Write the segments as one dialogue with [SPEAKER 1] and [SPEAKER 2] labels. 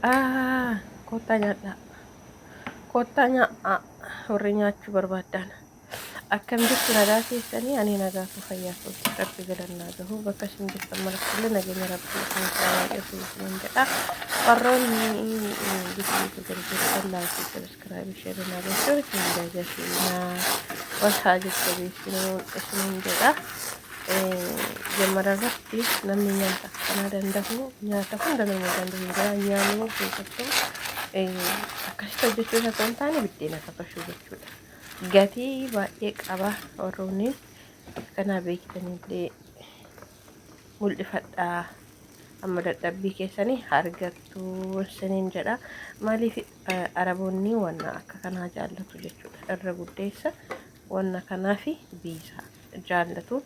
[SPEAKER 1] Kottaa nyaadhaa. Kottaa nyaadhaa. Warri nyaachuu barbaadan. Akkam jirtu nagaa keessanii ani nagaatu fayyaa ta'utti rabbi galannaa gahu bakka isin jirtan maratti nageenya rabbii isin baay'atu isin jedha. Warroonni bituu gargaarsa laayikii sabiskiraaybii sheerii naa gochuun isin jaajatiina wal haa jajjabeessinuu isin jedha. Jammara irratti namni nyaata akkanaa danda'u nyaata hunda nama danda'u jira nyaanni keessattuu akkasitti hojjechuu isa ta'uu hin taane biddeena tafashuu jechuudha. Gatii baay'ee qaba warroonni kana beektanillee mul'ifadhaa amma dadhabbii keessanii argattu siniin jedha. Maaliif araboonni wanna akka kanaa jaallatu jechuudha. Irra guddeessa wanna kanaa fi biisaa jaallatu.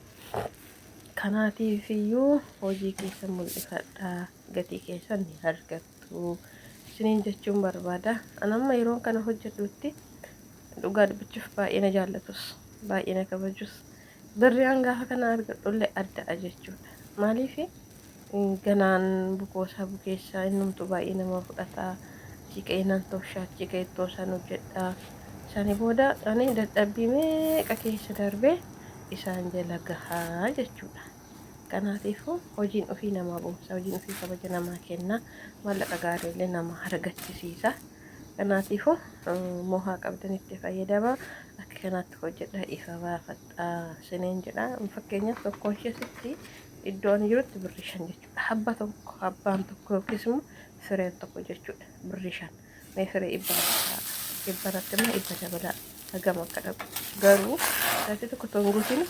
[SPEAKER 1] Kanaatiif iyyuu hojii keessa mul'ifadhaa gatii keessan ni argattu siniin jechuun barbaada. Anamma yeroo kana hojjedhutti dhugaa dubbachuuf baay'ee na jaallatus baay'ee na kabajus birraan gaafa kana argadhullee adda'a jechuudha. Maaliif ganaan bukoosaa bukeessaa innumtu baay'ee nama fudhataa chiqee nan toshaa chiqee toosan hojjedhaa sani booda ani dadhabbii meeqa keessa darbee isaan jala gahaa jechuudha. Kanaatiifuu hojiin ofii namaa boonsa hojiin ofii kabaja namaa kenna maallaqa gaariillee nama argachisiisa. Kanaatiifuu mohaa qabdanitti fayyadama akka kanaatti hojjedha ifa baafadhaa siniin jedha. Fakkeenyaaf tokkoon isheetti iddoo ani jirutti birrii 5 jechuudha. Habba tokko abbaan tokko yookiis immoo fireen tokko jechuudha birrii 5 mee firee dhibbarratti immoo dhibba dabalaa hagam akka dhabu garuu taatee tokko tonguutiin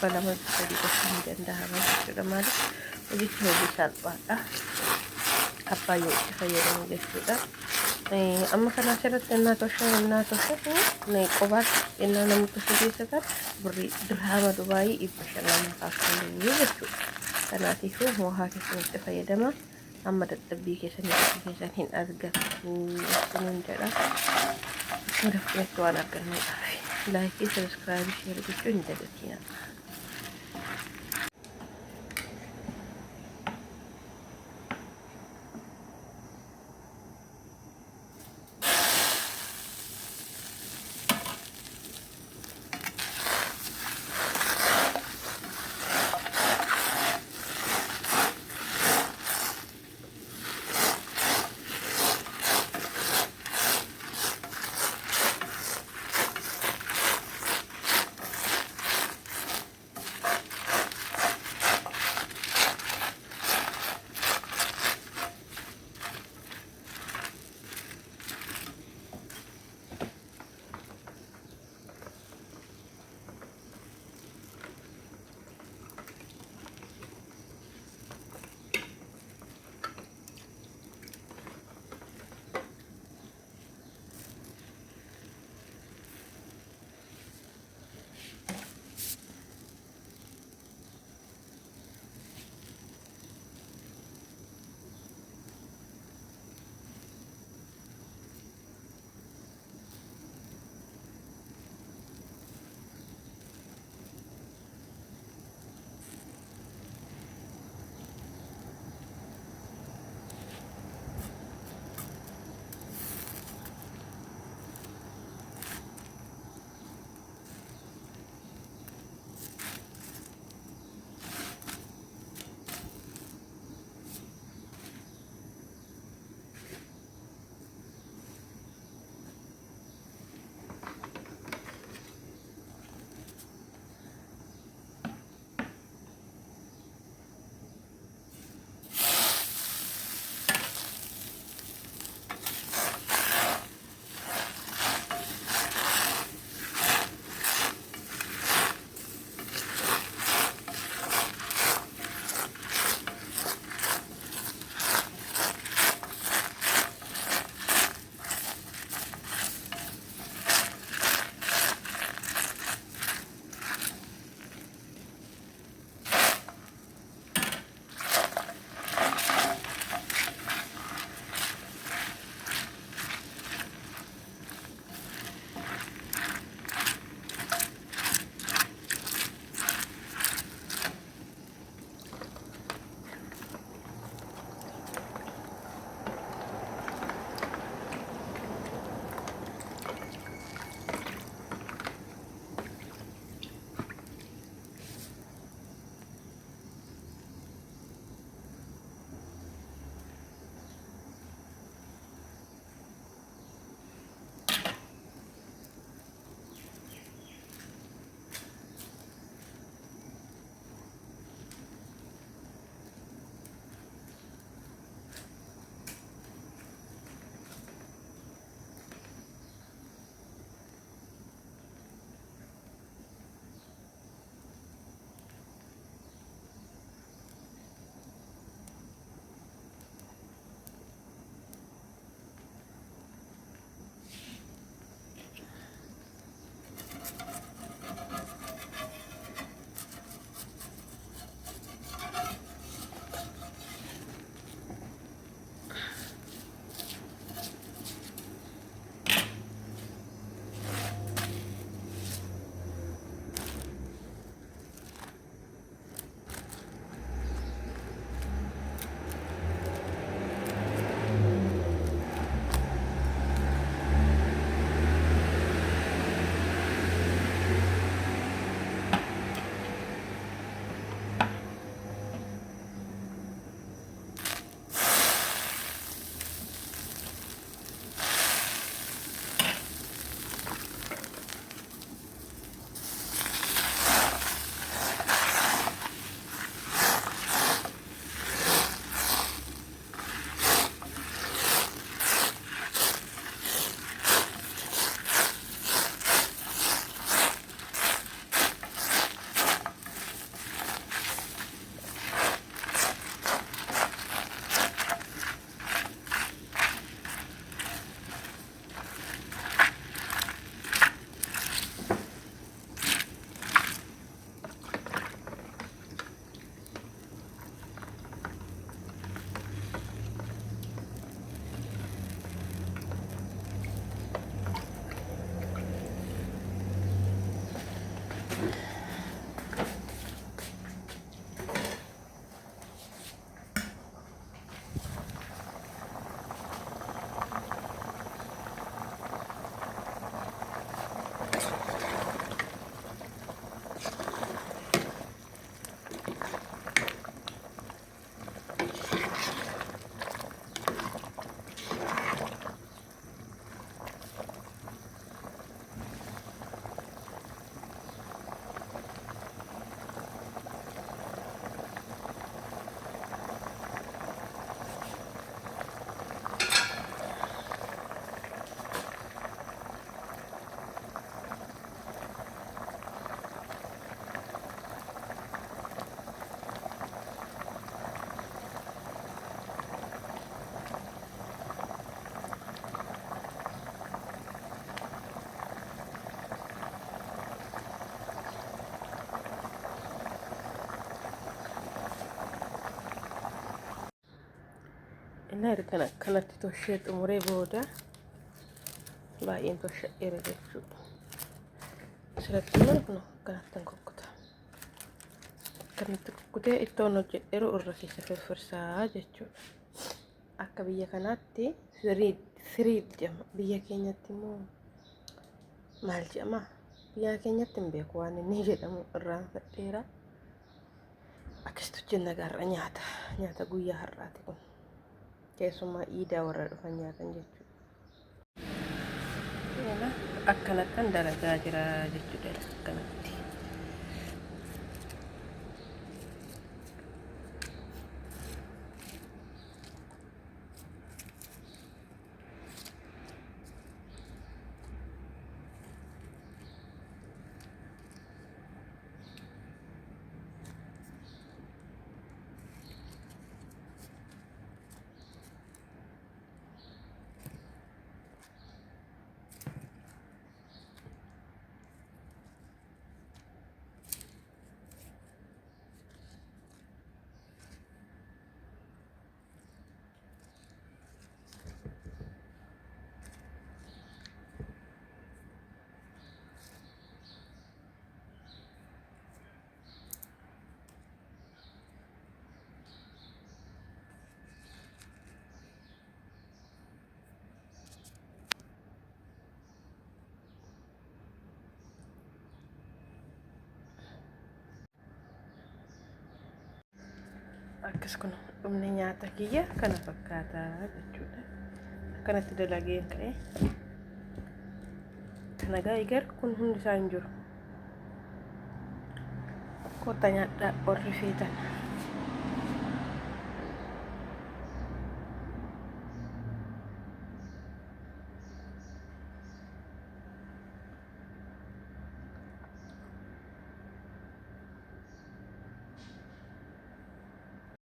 [SPEAKER 1] 200 sadii gochuun ni danda'ama jechuudha. Maaliif hojichi hojii salphaadha abbaa yoo itti fayyadamu jechuudha. Amma kana asirratti innaa toshaa qobaat innaa namni tosha keessatan birrii dirhama Dubaayii 500 kaafaluu jechuudha. Kanaatiifuu mohaa keessanitti fayyadama amma dadhabbii keessan hin argattu siniin jedha. Sudah punya waan argannuudhaaf laayikii sabiskiraaybii sheerii gochuu hin dagatina. Bismillah erga akkanatti toshee xumuree booda baay'een tosha'eera jechuudha. Asirratti immoo kun akkanattan kukkuta. Akkanatti kukkutee ittoon hojjedheeru irra keessa firfirsaa jechuudha. Akka biyya kanaatti firiid jedhama. Biyya keenyatti immoo maal jedhama? Biyya keenyatti hin beeku waan inni jedhamu irraanfadheera. Akkasitti hojjenna garra nyaata guyyaa har'aati kun. Keessumaa iidaa warra dhufan nyaatan jechuudha. Akkanattan dalagaa jira jechuudha akkanatti. Akkas kun dhumni nyaata kiyya kana fakkaataa jechuudha. Akkanatti dalageen ka'e. Kana gaayigar kun hundi isaa hin jiru. Kottaa nyaadhaa warri feetan.